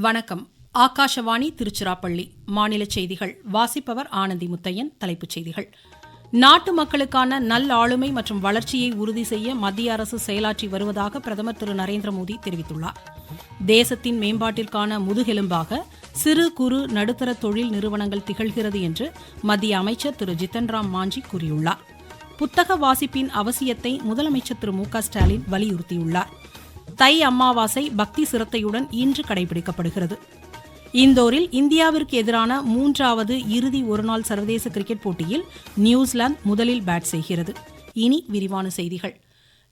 வணக்கம். ஆகாஷவாணி திருச்சிராப்பள்ளி. மாநில செய்திகள் வாசிப்பவர் ஆனந்தி முத்தையன். தலைப்புச் செய்திகள். நாட்டு மக்களுக்கான நல்ஆளுமை மற்றும் வளர்ச்சியை உறுதி செய்ய மத்திய அரசு செயலாற்றி வருவதாக பிரதமர் திரு நரேந்திர மோடி தெரிவித்துள்ளார். தேசத்தின் மேம்பாட்டிற்கான முதுகெலும்பாக சிறு குறு நடுத்தர தொழில் நிறுவனங்கள் திகழ்கிறது என்று மத்திய அமைச்சர் திரு ஜித்தன் ராம் மாஞ்சி கூறியுள்ளார். புத்தக வாசிப்பின் அவசியத்தை முதலமைச்சர் திரு மு.க. ஸ்டாலின் வலியுறுத்தியுள்ளார். தை அமாவாசை பக்தி சிரத்தையுடன் இன்று கடைபிடிக்கப்படுகிறது. இந்தோரில் இந்தியாவிற்கு எதிரான 3வது இறுதி ஒருநாள் சர்வதேச கிரிக்கெட் போட்டியில் நியூசிலாந்து முதலில் பேட் செய்கிறது. இனி விரிவான செய்திகள்.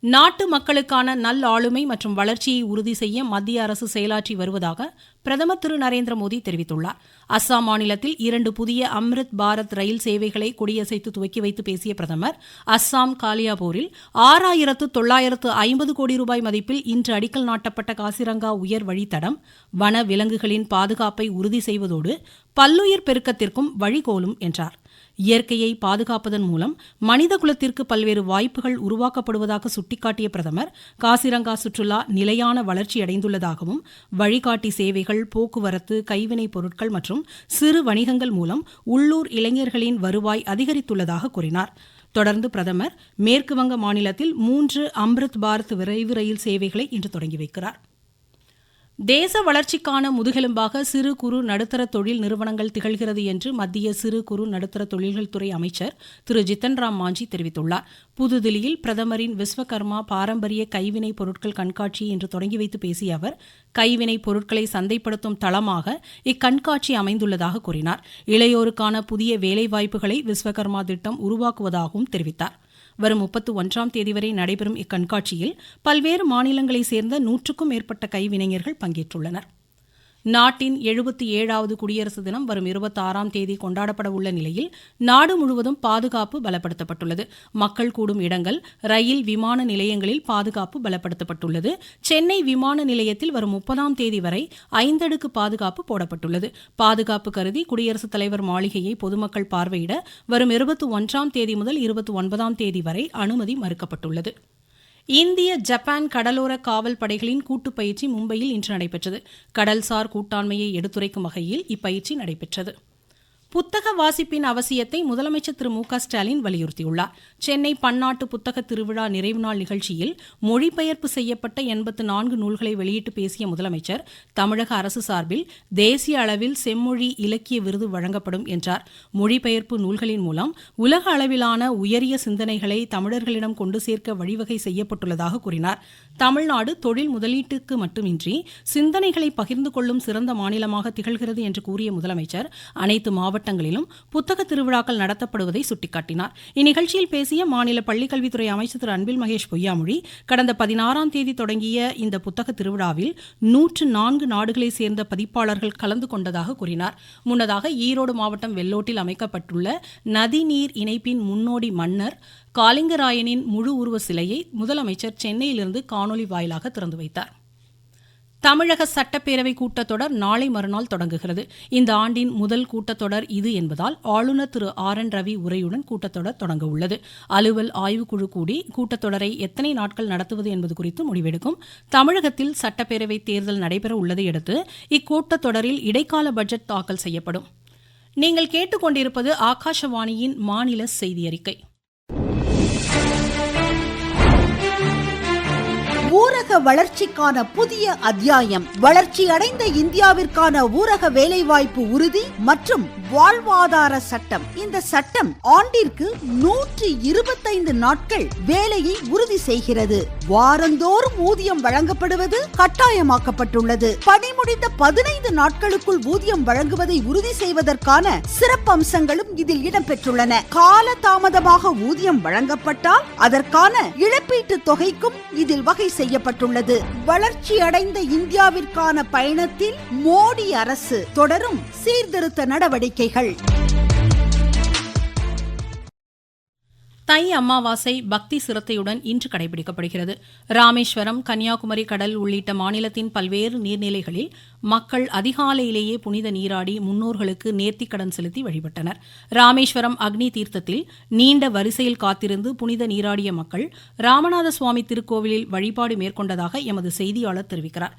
நாட்டு மக்களுக்கான நல்ஆளுமை மற்றும் வளர்ச்சியை உறுதி செய்ய மத்திய அரசு செயலாற்றி வருவதாக பிரதமர் திரு நரேந்திர மோடி தெரிவித்துள்ளார். அஸ்ஸாம் மாநிலத்தில் 2 புதிய அம்ரித் பாரத் ரயில் சேவைகளை கொடியசைத்து துவக்கி வைத்து பேசிய பிரதமர், அஸ்ஸாம் காலியாபோரில் 6950 கோடி ரூபாய் மதிப்பில் இன்று அடிக்கல் நாட்டப்பட்ட காசிரங்கா உயர் வழித்தடம் வன விலங்குகளின் பாதுகாப்பை உறுதி செய்வதோடு பல்லுயிர் பெருக்கத்திற்கும் வழிகோலும் என்றார். இயற்கையை பாதுகாப்பதன் மூலம் மனித குலத்திற்கு பல்வேறு வாய்ப்புகள் உருவாக்கப்படுவதாக சுட்டிக்காட்டிய பிரதமர், காசிரங்கா சுற்றுலா நிலையான வளர்ச்சியடைந்துள்ளதாகவும் வழிகாட்டி சேவைகள், போக்குவரத்து, கைவினைப் பொருட்கள் மற்றும் சிறு வணிகங்கள் மூலம் உள்ளூர் இளைஞர்களின் வருவாய் அதிகரித்துள்ளதாக கூறினார். தொடர்ந்து பிரதமர் மேற்குவங்க மாநிலத்தில் 3 அம்ரித் பாரத் விரைவு ரயில் சேவைகளை இன்று தொடங்கி வைக்கிறார். தேச வளர்ச்சிக்கான முதுகெலும்பாக சிறு குறு நடுத்தர தொழில் நிறுவனங்கள் திகழ்கிறது என்று மத்திய சிறு குறு நடுத்தர தொழில்கள் துறை அமைச்சர் திரு ஜித்தன் ராம் மாஞ்சி தெரிவித்துள்ளார். புதுதில்லியில் பிரதமரின் விஸ்வகர்மா பாரம்பரிய கைவினைப் பொருட்கள் கண்காட்சியை இன்று தொடங்கி வைத்து பேசிய அவர், கைவினைப் பொருட்களை சந்தைப்படுத்தும் தளமாக இக்கண்காட்சி அமைந்துள்ளதாக கூறினார். இளையோருக்கான புதிய வேலைவாய்ப்புகளை விஸ்வகர்மா திட்டம் உருவாக்குவதாகவும் தெரிவித்தார். வரும் 31ஆம் தேதி வரை நடைபெறும் இக்கண்காட்சியில் பல்வேறு மாநிலங்களைச் சேர்ந்த 100க்கும் மேற்பட்ட கைவினைஞர்கள் பங்கேற்றுள்ளனர். நாட்டின் 77வது குடியரசு தினம் வரும் 26ஆம் தேதி கொண்டாடப்பட உள்ள நிலையில் நாடு முழுவதும் பாதுகாப்பு பலப்படுத்தப்பட்டுள்ளது. மக்கள் கூடும் இடங்கள், ரயில், விமான நிலையங்களில் பாதுகாப்பு பலப்படுத்தப்பட்டுள்ளது. சென்னை விமான நிலையத்தில் வரும் 30ஆம் தேதி வரை 5 அடுக்கு பாதுகாப்பு போடப்பட்டுள்ளது. பாதுகாப்பு கருதி குடியரசுத் தலைவர் மாளிகையை பொதுமக்கள் பார்வையிட வரும் 21ஆம் தேதி முதல் 29ஆம் தேதி வரை அனுமதி மறுக்கப்பட்டுள்ளது. இந்திய ஜப்பான் கடலோர காவல் படைகளின் கூட்டுப் பயிற்சி மும்பையில் இன்று நடைபெற்றது. கடல்சார் கூட்டாண்மையை எடுத்துரைக்கும் வகையில் இப்பயிற்சி நடைபெற்றது. புத்தக வாசிப்பின் அவசியத்தை முதலமைச்சர் திரு மு.க. ஸ்டாலின் வலியுறுத்தியுள்ளார். சென்னை பன்னாட்டு புத்தக திருவிழா நிறைவு நாள் நிகழ்ச்சியில் மொழிபெயர்ப்பு செய்யப்பட்ட 84 நூல்களை வெளியிட்டு பேசிய முதலமைச்சர், தமிழக அரசு சார்பில் தேசிய அளவில் செம்மொழி இலக்கிய விருது வழங்கப்படும் என்றார். மொழிபெயர்ப்பு நூல்களின் மூலம் உலக அளவிலான உயரிய சிந்தனைகளை தமிழர்களிடம் கொண்டு சேர்க்க வழிவகை செய்யப்பட்டுள்ளதாக கூறினார். தமிழ்நாடு தொழில் முதலீட்டுக்கு மட்டுமின்றி சிந்தனைகளை பகிர்ந்து கொள்ளும் சிறந்த மாநிலமாக திகழ்கிறது என்று கூறிய முதலமைச்சர், அனைத்து மாவட்டங்களிலும் புத்தக திருவிழாக்கள் நடத்தப்படுவதை சுட்டிக்காட்டினார். இந்நிகழ்ச்சியில் பேசிய மாநில பள்ளிக்கல்வித்துறை அமைச்சர் திரு அன்பில் மகேஷ் பொய்யாமொழி, கடந்த 16ஆம் தேதி தொடங்கிய இந்த புத்தக திருவிழாவில் 104 நாடுகளைச் சேர்ந்த பதிப்பாளர்கள் கலந்து கொண்டதாக கூறினார். முன்னதாக ஈரோடு மாவட்டம் வெள்ளோட்டில் அமைக்கப்பட்டுள்ள நதிநீர் இணைப்பின் முன்னோடி மன்னர் காலிங்கராயனின் முழு உருவ சிலையை முதலமைச்சர் சென்னையிலிருந்து காணொலி வாயிலாக திறந்து வைத்தார். தமிழக சட்டப்பேரவை கூட்டத்தொடர் நாளை மறுநாள் தொடங்குகிறது. இந்த ஆண்டின் முதல் கூட்டத்தொடர் இது என்பதால் ஆளுநர் திரு ஆர்.என். ரவி உரையுடன் கூட்டத்தொடர் தொடங்க உள்ளது. அலுவல் ஆய்வுக்குழு கூடி கூட்டத்தொடரை எத்தனை நாட்கள் நடத்துவது என்பது குறித்து முடிவெடுக்கும். தமிழகத்தில் சட்டப்பேரவை தேர்தல் நடைபெற உள்ளதையடுத்து இக்கூட்டத்தொடரில் இடைக்கால பட்ஜெட் தாக்கல் செய்யப்படும். நீங்கள் கேட்டுக்கொண்டிருப்பது ஆகாஷவாணியின் மாநில செய்தி அறிக்கை. ஊரக வளர்ச்சிக்கான புதிய அத்தியாயம். வளர்ச்சியடைந்த இந்தியாவிற்கான ஊரக வேலைவாய்ப்பு உறுதி மற்றும் வாழ்வாதார சட்டம். இந்த சட்டம் ஆண்டிற்கு 125 நாட்கள் வேலையை உறுதி செய்கிறது. வாரந்தோறும் ஊதியம் வழங்கப்படுவது கட்டாயமாக்கப்பட்டுள்ளது. பணி முடிந்த 15 நாட்களுக்குள் ஊதியம் வழங்குவதை உறுதி செய்வதற்கான சிறப்பம்சங்களும் இதில் இடம்பெற்றுள்ளன. கால தாமதமாக ஊதியம் வழங்கப்பட்டால் அதற்கான இழப்பீட்டு தொகைக்கும் இதில் வகை செய்யப்பட்டுள்ளது. வளர்ச்சியடைந்த இந்தியாவிற்கான பயணத்தில் மோடி அரசு தொடரும் சீர்திருத்த நடவடிக்கைகள். தை அமாவாசை பக்தி சிரத்தையுடன் இன்று கடைபிடிக்கப்படுகிறது. ராமேஸ்வரம், கன்னியாகுமரி கடல் உள்ளிட்ட மாநிலத்தின் பல்வேறு நீர்நிலைகளில் மக்கள் அதிகாலையிலேயே புனித நீராடி முன்னோர்களுக்கு நேர்த்திக்கடன் செலுத்தி வழிபட்டனர். ராமேஸ்வரம் அக்னி தீர்த்தத்தில் நீண்ட வரிசையில் காத்திருந்து புனித நீராடிய மக்கள் ராமநாத சுவாமி திருக்கோவிலில் வழிபாடு மேற்கொண்டதாக எமது செய்தியாளர் தெரிவிக்கிறார்.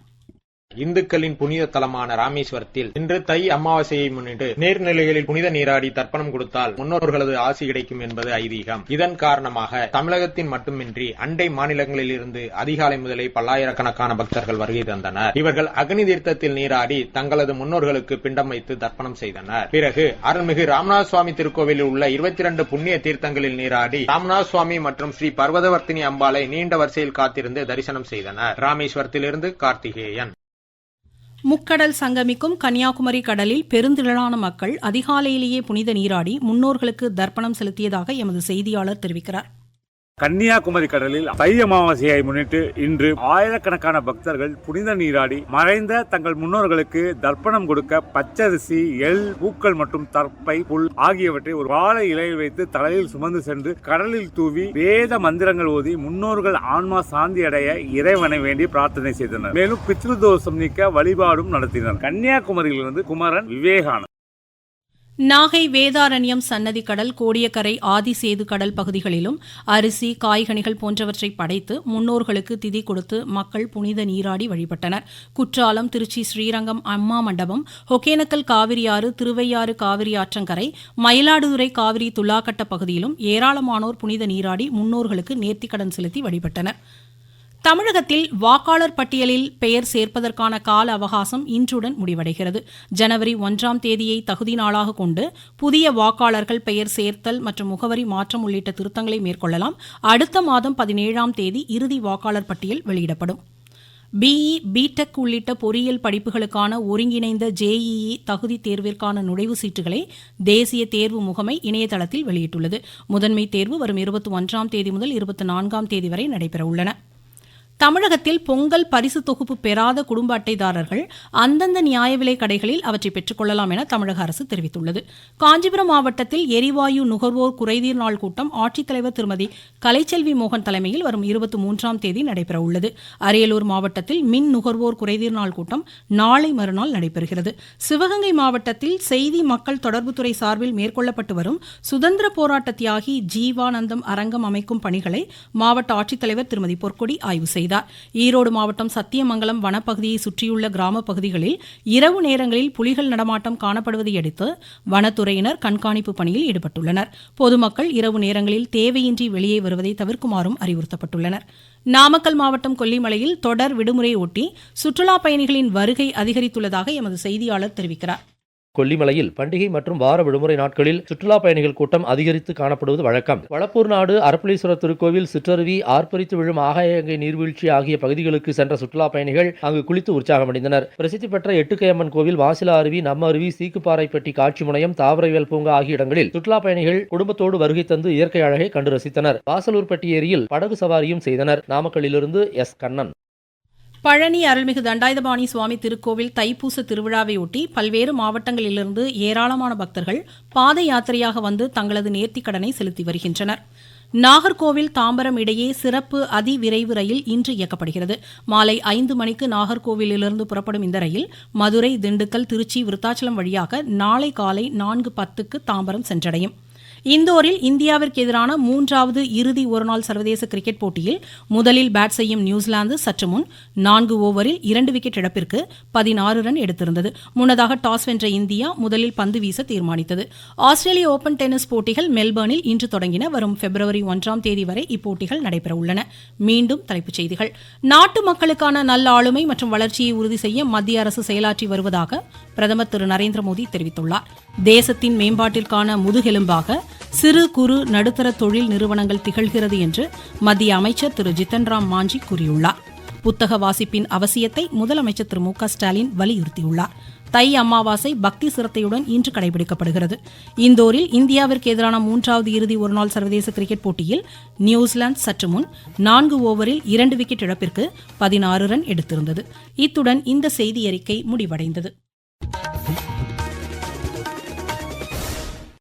இந்துக்களின் புனித தலமான ராமேஸ்வரத்தில் இன்று தை அமாவாசையை முன்னிட்டு நீர்நிலைகளில் புனித நீராடி தர்ப்பணம் கொடுத்தால் முன்னோர்களது ஆசி கிடைக்கும் என்பது ஐதீகம். இதன் காரணமாக தமிழகத்தின் மட்டுமின்றி அண்டை மாநிலங்களில் இருந்து அதிகாலை முதலே பல்லாயிரக்கணக்கான பக்தர்கள் வருகை தந்தனர். இவர்கள் அக்னி தீர்த்தத்தில் நீராடி தங்களது முன்னோர்களுக்கு பிண்டம் வைத்து தர்ப்பணம் செய்தனர். பிறகு அருள்மிகு ராமநாத சுவாமி திருக்கோவிலில் உள்ள 22 புண்ணிய தீர்த்தங்களில் நீராடி ராமநாத சுவாமி மற்றும் ஸ்ரீ பர்வதவர்த்தினி அம்பாளை நீண்ட வரிசையில் காத்திருந்து தரிசனம் செய்தனர். ராமேஸ்வரத்திலிருந்து கார்த்திகேயன். முக்கடல் சங்கமிக்கும் கன்னியாகுமரி கடலில் பெருந்திரளான மக்கள் அதிகாலையிலேயே புனித நீராடி முன்னோர்களுக்கு தர்ப்பணம் செலுத்தியதாக எமது செய்தியாளர் தெரிவிக்கிறார். கன்னியாகுமரி கடலில் தை அமாவாசையை முன்னிட்டு இன்று ஆயிரக்கணக்கான பக்தர்கள் புனித நீராடி மறைந்த தங்கள் முன்னோர்களுக்கு தர்ப்பணம் கொடுக்க பச்சரிசி, எள், பூக்கள் மற்றும் தர்ப்பை, புல் ஆகியவற்றை ஒரு வாழை இலையில் வைத்து தலையில் சுமந்து சென்று கடலில் தூவி வேத மந்திரங்கள் ஓதி முன்னோர்கள் ஆன்மா சாந்தி அடைய இறைவனை வேண்டி பிரார்த்தனை செய்தனர். மேலும் பித்ருதோஷம் நீக்க வழிபாடும் நடத்தினர். கன்னியாகுமரியிலிருந்து குமரன், விவேகானந்த். நாகை வேதாரண்யம் சன்னதி கடல், கோடியக்கரை, ஆதிசேது கடல் பகுதிகளிலும் அரிசி, காய்கனிகள் போன்றவற்றை படைத்து முன்னோர்களுக்கு திதி கொடுத்து மக்கள் புனித நீராடி வழிபட்டனர். குற்றாலம், திருச்சி ஸ்ரீரங்கம் அம்மா மண்டபம், ஒகேனக்கல் காவிரியாறு, திருவையாறு காவிரி ஆற்றங்கரை, மயிலாடுதுறை காவிரி துலாக்கட்ட பகுதியிலும் ஏராளமானோர் புனித நீராடி முன்னோர்களுக்கு நேர்த்திக்கடன் செலுத்தி வழிபட்டனர். தமிழகத்தில் வாக்காளர் பட்டியலில் பெயர் சேர்ப்பதற்கான கால அவகாசம் இன்றுடன் முடிவடைகிறது. ஜனவரி 1ஆம் தேதியை தகுதி நாளாக கொண்டு புதிய வாக்காளர்கள் பெயர் சேர்த்தல் மற்றும் முகவரி மாற்றம் உள்ளிட்ட திருத்தங்களை மேற்கொள்ளலாம். அடுத்த மாதம் 17ஆம் தேதி இறுதி வாக்காளர் பட்டியல் வெளியிடப்படும். பிஇ, பிடெக் உள்ளிட்ட பொறியியல் படிப்புகளுக்கான ஒருங்கிணைந்த ஜேஇஇ தகுதி தேர்விற்கான நுழைவு சீட்டுகளை தேசிய தேர்வு முகமை இணையதளத்தில் வெளியிட்டுள்ளது. முதன்மை தேர்வு வரும் 21ஆம் தேதி முதல் 24ஆம் தேதி வரை நடைபெறவுள்ளன. தமிழகத்தில் பொங்கல் பரிசு தொகுப்பு பெறாத குடும்ப அட்டைதாரர்கள் அந்தந்த நியாய விலை கடைகளில் அவற்றை பெற்றுக் கொள்ளலாம் என தமிழக அரசு தெரிவித்துள்ளது. காஞ்சிபுரம் மாவட்டத்தில் எரிவாயு நுகர்வோர் குறைதீர் நாள் கூட்டம் ஆட்சித்தலைவர் திருமதி கலைச்செல்வி மோகன் தலைமையில் வரும் 23ஆம் தேதி நடைபெறவுள்ளது. அரியலூர் மாவட்டத்தில் மின் நுகர்வோர் குறைதீர் நாள் கூட்டம் நாளை மறுநாள் நடைபெறுகிறது. சிவகங்கை மாவட்டத்தில் செய்தி மக்கள் தொடர்புத்துறை சார்பில் மேற்கொள்ளப்பட்டு வரும் சுதந்திர போராட்ட தியாகி ஜீவானந்தம் அரங்கம் அமைக்கும் பணிகளை மாவட்ட ஆட்சித்தலைவர் திருமதி பொற்கொடி ஆய்வு செய்தார். ஈரோடு மாவட்டம் சத்தியமங்கலம் வனப்பகுதியை சுற்றியுள்ள கிராம பகுதிகளில் இரவு நேரங்களில் புலிகள் நடமாட்டம் காணப்படுவதை அடுத்து வனத்துறையினர் கண்காணிப்பு பணியில் ஈடுபட்டுள்ளனர். பொதுமக்கள் இரவு நேரங்களில் தேவையின்றி வெளியே வருவதை தவிர்க்குமாறும் அறிவுறுத்தப்பட்டுள்ளனர். நாமக்கல் மாவட்டம் கொல்லிமலையில் தொடர் விடுமுறையொட்டி சுற்றுலா பயணிகளின் வருகை அதிகரித்துள்ளதாக எமது செய்தியாளர் தெரிவிக்கிறார். கொல்லிமலையில் பண்டிகை மற்றும் வார விடுமுறை நாட்களில் சுற்றுலா பயணிகள் கூட்டம் அதிகரித்து காணப்படுவது வழக்கம். வளப்பூர் நாடு, அரப்பளீஸ்வரர் திருக்கோவில், சிற்றருவி, ஆர்ப்பரித்து விழும் ஆகாயங்கை நீர்வீழ்ச்சி ஆகிய பகுதிகளுக்கு சென்ற சுற்றுலா பயணிகள் அங்கு குளித்து உற்சாகமடைந்தனர். பிரசித்தி பெற்ற எட்டுக்கையம்மன் கோவில், வாசிலா அருவி, நம்ம அருவி, சீக்குப்பாறைப்பட்டி காட்சி முனையம், தாவரவியல் பூங்கா ஆகிய இடங்களில் சுற்றுலா பயணிகள் குடும்பத்தோடு வருகை தந்து இயற்கை அழகை கண்டு ரசித்தனர். வாசலூர்பட்டி ஏரியில் படகு சவாரியும் செய்தனர். நாமக்கல்லிலிருந்து எஸ். கண்ணன். பழனி அருள்மிகு தண்டாயுதபாணி சுவாமி திருக்கோவில் தைப்பூச திருவிழாவையொட்டி பல்வேறு மாவட்டங்களிலிருந்து ஏராளமான பக்தர்கள் பாத யாத்திரையாக வந்து தங்களது நேர்த்திக்கடனை செலுத்தி வருகின்றனர். நாகர்கோவில் தாம்பரம் இடையே சிறப்பு அதிவிரைவு ரயில் இன்று இயக்கப்படுகிறது. மாலை 5 மணிக்கு நாகர்கோவிலிருந்து புறப்படும் இந்த ரயில் மதுரை, திண்டுக்கல், திருச்சி, விருத்தாச்சலம் வழியாக நாளை காலை 4:10க்கு தாம்பரம் சென்றடையும். இந்தோரில் இந்தியாவிற்கு எதிரான 3வது இறுதி ஒருநாள் சர்வதேச கிரிக்கெட் போட்டியில் முதலில் பேட் செய்யும் நியூசிலாந்து சற்று முன் 4 ஓவரில் 2 விக்கெட் இழப்பிற்கு 16 ரன் எடுத்திருந்தது. முன்னதாக டாஸ் வென்ற இந்தியா முதலில் பந்து வீச தீர்மானித்தது. ஆஸ்திரேலிய ஓபன் டென்னிஸ் போட்டிகள் மெல்பர்னில் இன்று தொடங்கின. வரும் பிப்ரவரி 1ஆம் தேதி வரை இப்போட்டிகள் நடைபெறவுள்ளன. மீண்டும் தலைப்புச் செய்திகள். நாட்டு மக்களுக்கான நல்ல ஆளுமை மற்றும் வளர்ச்சியை உறுதி செய்ய மத்திய அரசு செயலாற்றி வருவதாக பிரதமர் திரு நரேந்திர மோடி தெரிவித்துள்ளார். தேசத்தின் மேம்பாட்டிற்கான முதுகெலும்பாக சிறு குறு நடுத்தர தொழில் நிறுவனங்கள் திகழ்கிறது என்று மத்திய அமைச்சர் திரு ஜித்தன் ராம் மாஞ்சி கூறியுள்ளார். புத்தக வாசிப்பின் அவசியத்தை முதலமைச்சர் திரு மு க ஸ்டாலின் வலியுறுத்தியுள்ளார். தை அமாவாசை பக்தி சிரத்தையுடன் இன்று கடைபிடிக்கப்படுகிறது. இந்தோரில் இந்தியாவிற்கு எதிரான 3வது இறுதி ஒருநாள் சர்வதேச கிரிக்கெட் போட்டியில் நியூசிலாந்து சற்று முன் 4 ஓவரில் 2 விக்கெட் இழப்பிற்கு 16 ரன் எடுத்திருந்தது. இத்துடன் இந்த செய்தியறிக்கை முடிவடைந்தது.